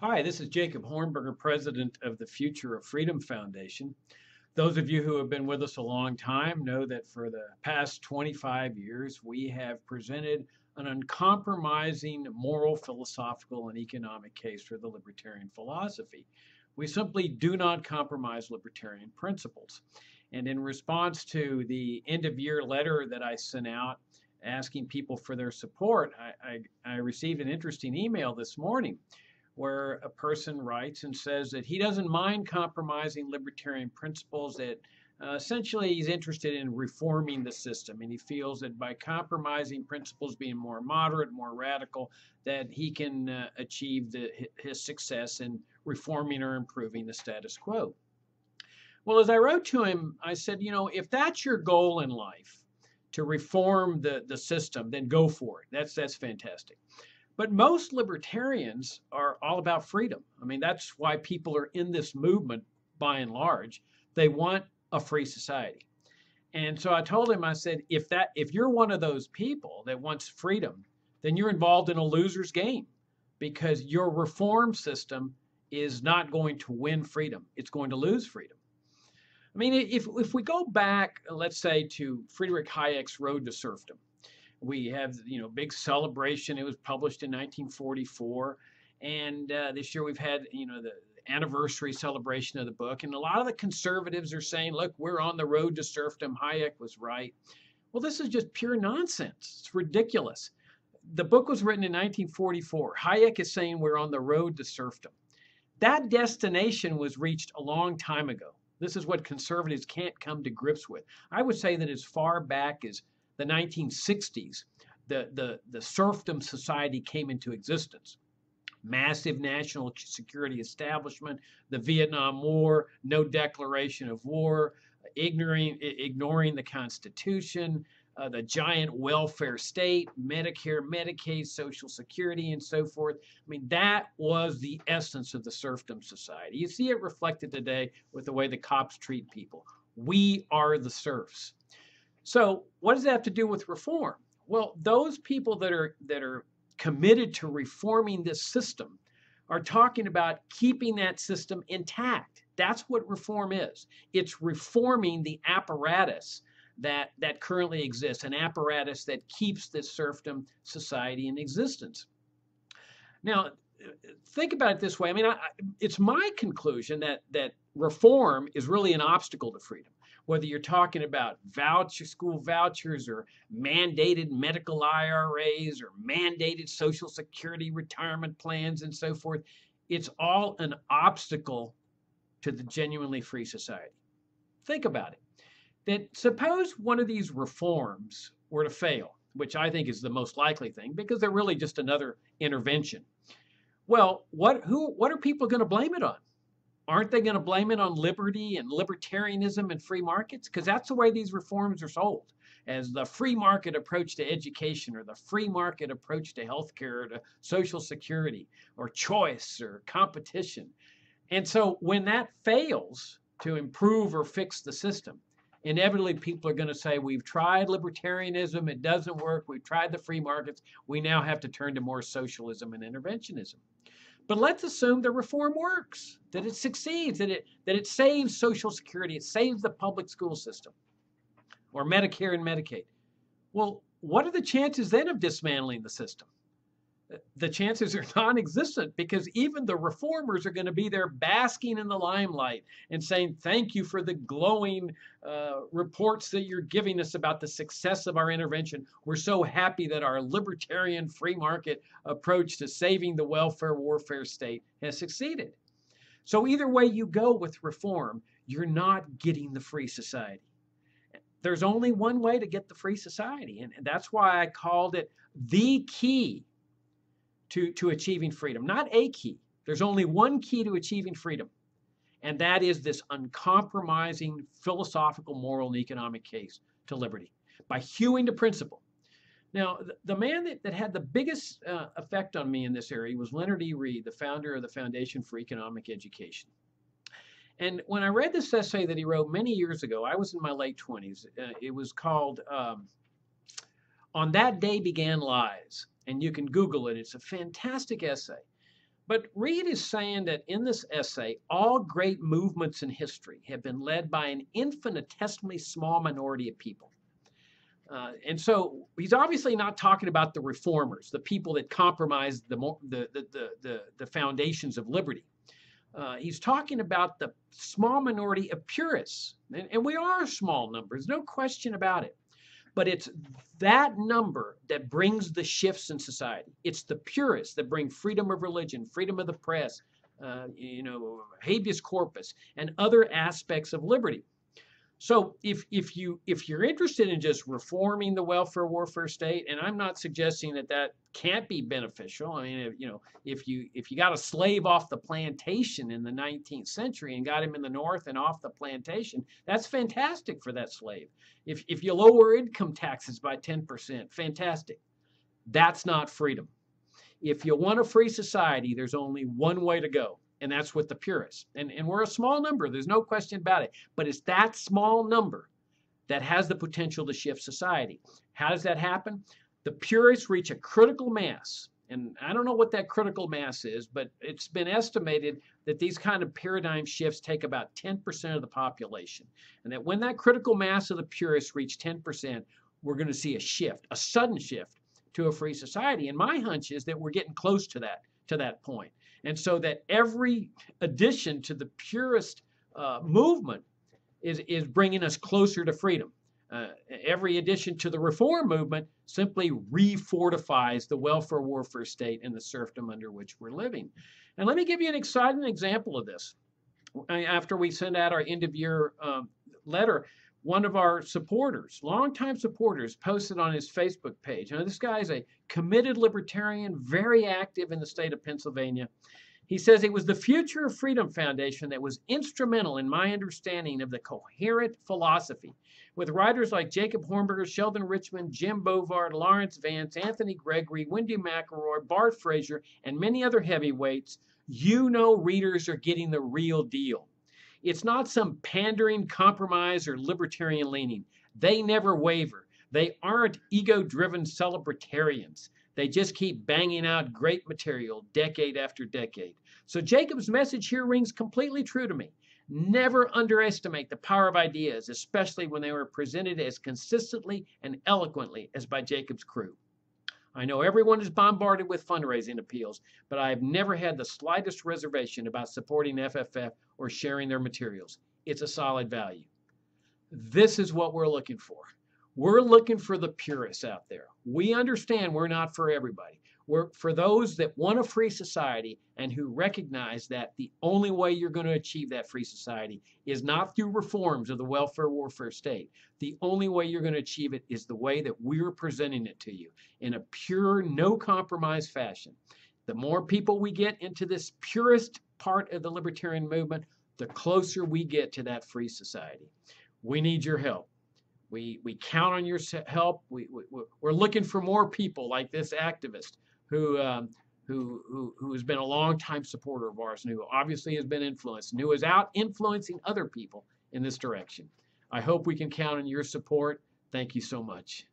Hi, this is Jacob Hornberger, president of the Future of Freedom Foundation. Those of you who have been with us a long time know that for the past 25 years, we have presented an uncompromising moral, philosophical, and economic case for the libertarian philosophy. We simply do not compromise libertarian principles. And in response to the end of year letter that I sent out asking people for their support, I received an interesting email this morning where a person writes and says that he doesn't mind compromising libertarian principles, that essentially he's interested in reforming the system. And he feels that by compromising principles, being more moderate, more radical, that he can achieve his success in reforming or improving the status quo. Well, as I wrote to him, I said, if that's your goal in life, to reform the system, then go for it. That's fantastic. But most libertarians are all about freedom. I mean, that's why people are in this movement by and large. They want a free society. And so I told him, I said, if you're one of those people that wants freedom, then you're involved in a loser's game because your reform system is not going to win freedom. It's going to lose freedom. I mean, if we go back, let's say, to Friedrich Hayek's Road to Serfdom, we have, big celebration. It was published in 1944. And this year we've had, the anniversary celebration of the book. And a lot of the conservatives are saying, look, we're on the road to serfdom. Hayek was right. Well, this is just pure nonsense. It's ridiculous. The book was written in 1944. Hayek is saying we're on the road to serfdom. That destination was reached a long time ago. This is what conservatives can't come to grips with. I would say that as far back as the 1960s, the serfdom society came into existence. Massive national security establishment, the Vietnam War, no declaration of war, ignoring the Constitution, the giant welfare state, Medicare, Medicaid, Social Security, and so forth. I mean, that was the essence of the serfdom society. You see it reflected today with the way the cops treat people. We are the serfs. So what does that have to do with reform? Well, those people that are committed to reforming this system are talking about keeping that system intact. That's what reform is. It's reforming the apparatus that currently exists, an apparatus that keeps this serfdom society in existence. Now, think about it this way. I mean, it's my conclusion that reform is really an obstacle to freedom. Whether you're talking about school vouchers or mandated medical IRAs or mandated Social Security retirement plans and so forth, it's all an obstacle to the genuinely free society. Think about it. That suppose one of these reforms were to fail, which I think is the most likely thing because they're really just another intervention. Well, what are people going to blame it on? Aren't they going to blame it on liberty and libertarianism and free markets? Because that's the way these reforms are sold, as the free market approach to education or the free market approach to healthcare or to Social Security or choice or competition. And so when that fails to improve or fix the system, inevitably people are going to say, we've tried libertarianism, it doesn't work. We've tried the free markets. We now have to turn to more socialism and interventionism. But let's assume the reform works, that it succeeds, that it saves Social Security, it saves the public school system, or Medicare and Medicaid. Well, what are the chances then of dismantling the system? The chances are non-existent because even the reformers are going to be there basking in the limelight and saying, thank you for the glowing reports that you're giving us about the success of our intervention. We're so happy that our libertarian free market approach to saving the welfare warfare state has succeeded. So either way you go with reform, you're not getting the free society. There's only one way to get the free society, and that's why I called it the key to achieving freedom, not a key. There's only one key to achieving freedom, and that is this uncompromising philosophical, moral, and economic case to liberty by hewing to principle. Now, the man that had the biggest effect on me in this area was Leonard E. Read, the founder of the Foundation for Economic Education. And when I read this essay that he wrote many years ago, I was in my late 20s. It was called On That Day Began Lies. And you can Google it. It's a fantastic essay. But Reed is saying that in this essay, all great movements in history have been led by an infinitesimally small minority of people. And so he's obviously not talking about the reformers, the people that compromised the foundations of liberty. He's talking about the small minority of purists. And we are a small number, there's no question about it. But it's that number that brings the shifts in society. It's the purists that bring freedom of religion, freedom of the press, habeas corpus, and other aspects of liberty. So if you're interested in just reforming the welfare warfare state, and I'm not suggesting that can't be beneficial. I mean, if you got a slave off the plantation in the 19th century and got him in the North and off the plantation, that's fantastic for that slave. If you lower income taxes by 10%, fantastic. That's not freedom. If you want a free society, there's only one way to go. And that's with the purists. And we're a small number, there's no question about it. But it's that small number that has the potential to shift society. How does that happen? The purists reach a critical mass. And I don't know what that critical mass is, but it's been estimated that these kind of paradigm shifts take about 10% of the population. And that when that critical mass of the purists reach 10%, we're going to see a shift, a sudden shift to a free society. And my hunch is that we're getting close to that point. And so that every addition to the purist movement is bringing us closer to freedom. Every addition to the reform movement simply refortifies the welfare warfare state and the serfdom under which we're living. And let me give you an exciting example of this. After we send out our end-of-year letter, one of our supporters, longtime supporters, posted on his Facebook page. Now, this guy is a committed libertarian, very active in the state of Pennsylvania. He says it was the Future of Freedom Foundation that was instrumental in my understanding of the coherent philosophy, with writers like Jacob Hornberger, Sheldon Richman, Jim Bovard, Lawrence Vance, Anthony Gregory, Wendy McElroy, Bart Fraser, and many other heavyweights. Readers are getting the real deal. It's not some pandering, compromise, or libertarian leaning. They never waver. They aren't ego-driven celebritarians. They just keep banging out great material decade after decade. So Jacob's message here rings completely true to me. Never underestimate the power of ideas, especially when they were presented as consistently and eloquently as by Jacob's crew. I know everyone is bombarded with fundraising appeals, but I have never had the slightest reservation about supporting FFF or sharing their materials. It's a solid value. This is what we're looking for. We're looking for the purists out there. We understand we're not for everybody. We're for those that want a free society and who recognize that the only way you're going to achieve that free society is not through reforms of the welfare warfare state. The only way you're going to achieve it is the way that we're presenting it to you, in a pure, no compromise fashion. The more people we get into this purist part of the libertarian movement, the closer we get to that free society. We need your help. We count on your help. We're looking for more people like this activist who has been a longtime supporter of ours and who obviously has been influenced and who is out influencing other people in this direction. I hope we can count on your support. Thank you so much.